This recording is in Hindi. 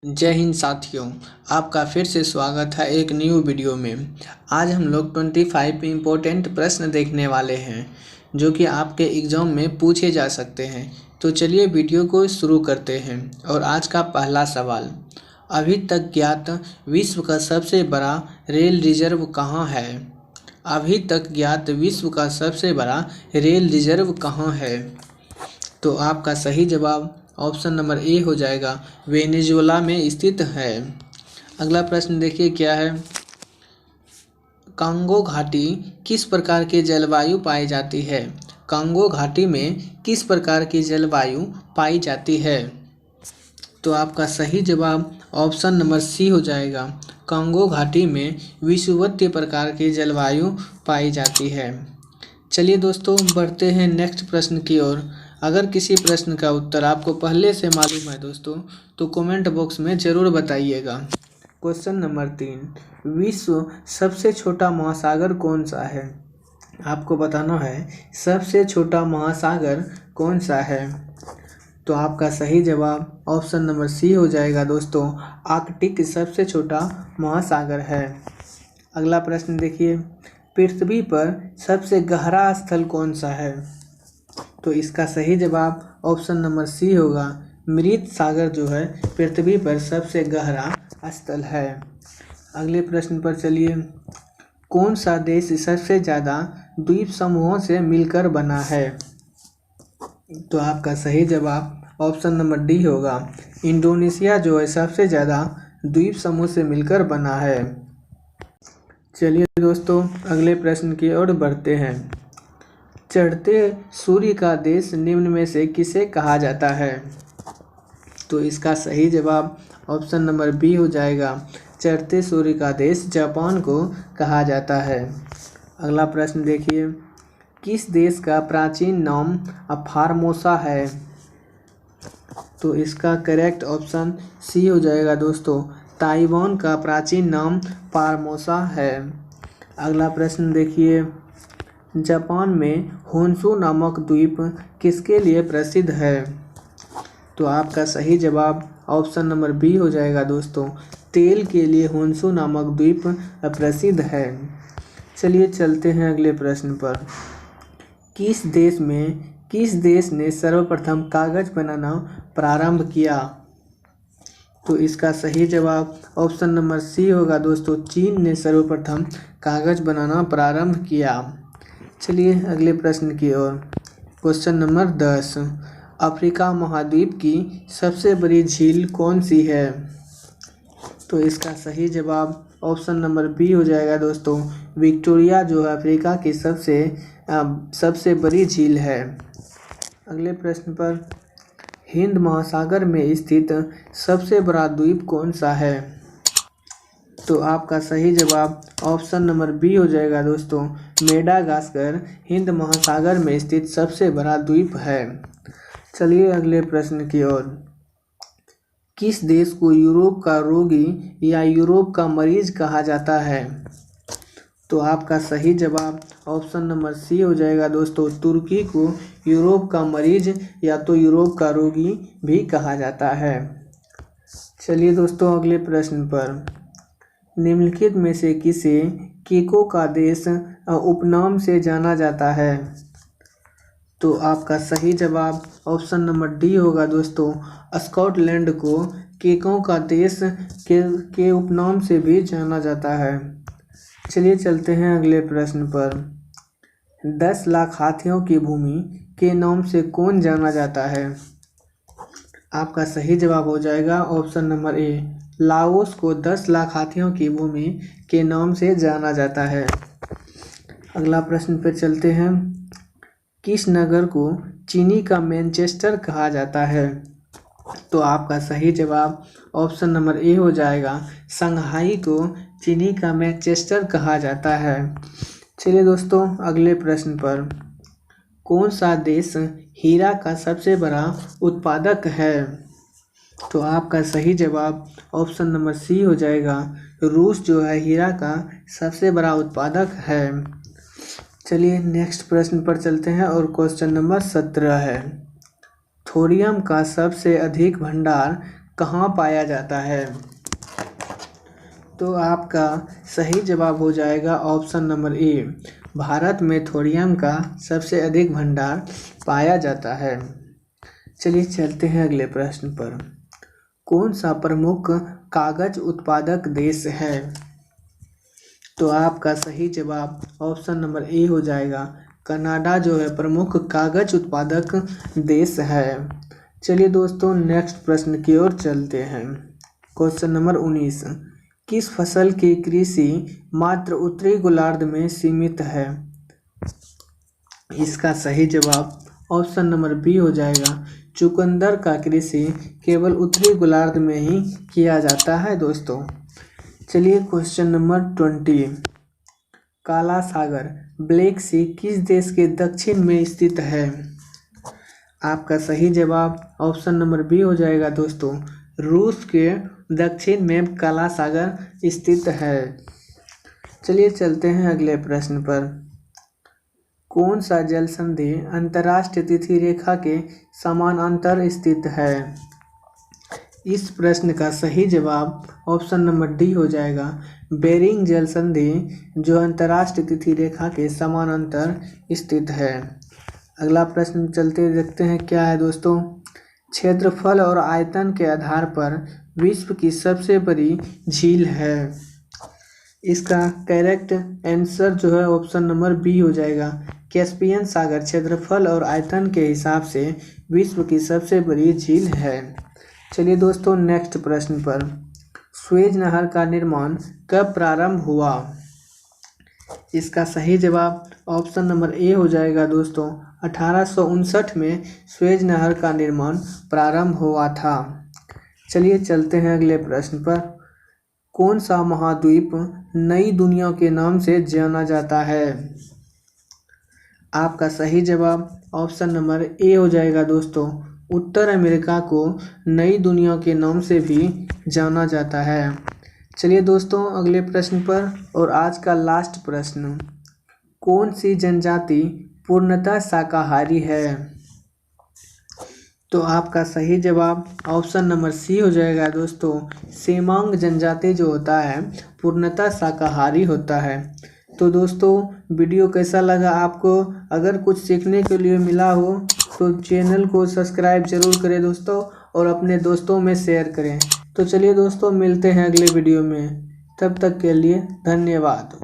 जय हिंद साथियों, आपका फिर से स्वागत है एक न्यू वीडियो में। आज हम लोग 25 इम्पोर्टेंट प्रश्न देखने वाले हैं जो कि आपके एग्ज़ाम में पूछे जा सकते हैं। तो चलिए वीडियो को शुरू करते हैं। और आज का पहला सवाल, अभी तक ज्ञात विश्व का सबसे बड़ा रेल रिजर्व कहाँ है? अभी तक ज्ञात विश्व का सबसे बड़ा रेल रिजर्व कहाँ है? तो आपका सही जवाब ऑप्शन नंबर ए हो जाएगा, वेनेजुएला में स्थित है। अगला प्रश्न देखिए क्या है। कांगो घाटी किस प्रकार की जलवायु पाई जाती है? कांगो घाटी में किस प्रकार की जलवायु पाई जाती है? तो आपका सही जवाब ऑप्शन नंबर सी हो जाएगा, कांगो घाटी में विषुवतीय प्रकार की जलवायु पाई जाती है। चलिए दोस्तों, बढ़ते हैं नेक्स्ट प्रश्न की ओर। अगर किसी प्रश्न का उत्तर आपको पहले से मालूम है दोस्तों, तो कमेंट बॉक्स में ज़रूर बताइएगा। क्वेश्चन नंबर 3, विश्व सबसे छोटा महासागर कौन सा है? आपको बताना है सबसे छोटा महासागर कौन सा है। तो आपका सही जवाब ऑप्शन नंबर सी हो जाएगा दोस्तों, आर्कटिक सबसे छोटा महासागर है। अगला प्रश्न देखिए, पृथ्वी पर सबसे गहरा स्थल कौन सा है? तो इसका सही जवाब ऑप्शन नंबर सी होगा, मृत सागर जो है पृथ्वी पर सबसे गहरा स्थल है। अगले प्रश्न पर चलिए, कौन सा देश सबसे ज़्यादा द्वीप समूहों से मिलकर बना है? तो आपका सही जवाब ऑप्शन नंबर डी होगा, इंडोनेशिया जो है सबसे ज़्यादा द्वीप समूह से मिलकर बना है। चलिए दोस्तों, अगले प्रश्न की ओर बढ़ते हैं। चढ़ते सूर्य का देश निम्न में से किसे कहा जाता है? तो इसका सही जवाब ऑप्शन नंबर बी हो जाएगा, चढ़ते सूर्य का देश जापान को कहा जाता है। अगला प्रश्न देखिए, किस देश का प्राचीन नाम फार्मोसा है? तो इसका करेक्ट ऑप्शन सी हो जाएगा दोस्तों, ताइवान का प्राचीन नाम फार्मोसा है। अगला प्रश्न देखिए, जापान में होन्शु नामक द्वीप किसके लिए प्रसिद्ध है? तो आपका सही जवाब ऑप्शन नंबर बी हो जाएगा दोस्तों, तेल के लिए होन्शु नामक द्वीप प्रसिद्ध है। चलिए चलते हैं अगले प्रश्न पर। किस देश ने सर्वप्रथम कागज बनाना प्रारंभ किया? तो इसका सही जवाब ऑप्शन नंबर सी होगा दोस्तों, चीन ने सर्वप्रथम कागज बनाना प्रारंभ किया। चलिए अगले प्रश्न की ओर। क्वेश्चन नंबर 10, अफ्रीका महाद्वीप की सबसे बड़ी झील कौन सी है? तो इसका सही जवाब ऑप्शन नंबर बी हो जाएगा दोस्तों, विक्टोरिया जो है अफ्रीका की सबसे बड़ी झील है। अगले प्रश्न पर, हिंद महासागर में स्थित सबसे बड़ा द्वीप कौन सा है? तो आपका सही जवाब ऑप्शन नंबर बी हो जाएगा दोस्तों, मेडागास्कर हिंद महासागर में स्थित सबसे बड़ा द्वीप है। चलिए अगले प्रश्न की ओर। किस देश को यूरोप का रोगी या यूरोप का मरीज कहा जाता है? तो आपका सही जवाब ऑप्शन नंबर सी हो जाएगा दोस्तों, तुर्की को यूरोप का मरीज या तो यूरोप का रोगी भी कहा जाता है। चलिए दोस्तों अगले प्रश्न पर, निम्नलिखित में से किसे केको का देश उपनाम से जाना जाता है? तो आपका सही जवाब ऑप्शन नंबर डी होगा दोस्तों, स्कॉटलैंड को केकों का देश के उपनाम से भी जाना जाता है। चलिए चलते हैं अगले प्रश्न पर। 10 लाख हाथियों की भूमि के नाम से कौन जाना जाता है? आपका सही जवाब हो जाएगा ऑप्शन नंबर ए, लाओस को 10 लाख हाथियों की भूमि के नाम से जाना जाता है। अगला प्रश्न पर चलते हैं, किस नगर को चीनी का मैनचेस्टर कहा जाता है? तो आपका सही जवाब ऑप्शन नंबर ए हो जाएगा, शंघाई को चीनी का मैनचेस्टर कहा जाता है। चलिए दोस्तों अगले प्रश्न पर, कौन सा देश हीरा का सबसे बड़ा उत्पादक है? तो आपका सही जवाब ऑप्शन नंबर सी हो जाएगा, रूस जो है हीरा का सबसे बड़ा उत्पादक है। चलिए नेक्स्ट प्रश्न पर चलते हैं और क्वेश्चन नंबर 17 है, थोरियम का सबसे अधिक भंडार कहाँ पाया जाता है? तो आपका सही जवाब हो जाएगा ऑप्शन नंबर ए, भारत में थोरियम का सबसे अधिक भंडार पाया जाता है। चलिए चलते हैं अगले प्रश्न पर। कौन सा प्रमुख कागज उत्पादक देश है? तो आपका सही जवाब ऑप्शन नंबर ए हो जाएगा, कनाडा जो है प्रमुख कागज उत्पादक देश है। चलिए दोस्तों नेक्स्ट प्रश्न की ओर चलते हैं। क्वेश्चन नंबर 19, किस फसल की कृषि मात्र उत्तरी गोलार्ध में सीमित है? इसका सही जवाब ऑप्शन नंबर बी हो जाएगा, चुकंदर का कृषि केवल उत्तरी गोलार्ध में ही किया जाता है दोस्तों। चलिए क्वेश्चन नंबर 20, काला सागर ब्लैक सी किस देश के दक्षिण में स्थित है? आपका सही जवाब ऑप्शन नंबर बी हो जाएगा दोस्तों, रूस के दक्षिण में काला सागर स्थित है। चलिए चलते हैं अगले प्रश्न पर। कौन सा जल संधि अंतर्राष्ट्रीय तिथि रेखा के समानांतर स्थित है? इस प्रश्न का सही जवाब ऑप्शन नंबर डी हो जाएगा, बेरिंग जल संधि जो अंतर्राष्ट्रीय तिथि रेखा के समानांतर स्थित है। अगला प्रश्न चलते देखते हैं क्या है दोस्तों। क्षेत्रफल और आयतन के आधार पर विश्व की सबसे बड़ी झील है? इसका करेक्ट आंसर जो है ऑप्शन नंबर बी हो जाएगा, कैस्पियन सागर क्षेत्रफल और आयतन के हिसाब से विश्व की सबसे बड़ी झील है। चलिए दोस्तों नेक्स्ट प्रश्न पर। सुएज नहर का निर्माण कब प्रारंभ हुआ? इसका सही जवाब ऑप्शन नंबर ए हो जाएगा दोस्तों, 1859 में सुएज नहर का निर्माण प्रारंभ हुआ था। चलिए चलते हैं अगले प्रश्न पर। कौन सा महाद्वीप नई दुनिया के नाम से जाना जाता है? आपका सही जवाब ऑप्शन नंबर ए हो जाएगा दोस्तों, उत्तर अमेरिका को नई दुनिया के नाम से भी जाना जाता है। चलिए दोस्तों अगले प्रश्न पर, और आज का लास्ट प्रश्न, कौन सी जनजाति पूर्णतः शाकाहारी है? तो आपका सही जवाब ऑप्शन नंबर सी हो जाएगा दोस्तों, सेमांग जनजाति जो होता है पूर्णतः शाकाहारी होता है। तो दोस्तों वीडियो कैसा लगा आपको? अगर कुछ सीखने के लिए मिला हो तो चैनल को सब्सक्राइब जरूर करें दोस्तों, और अपने दोस्तों में शेयर करें। तो चलिए दोस्तों मिलते हैं अगले वीडियो में, तब तक के लिए धन्यवाद।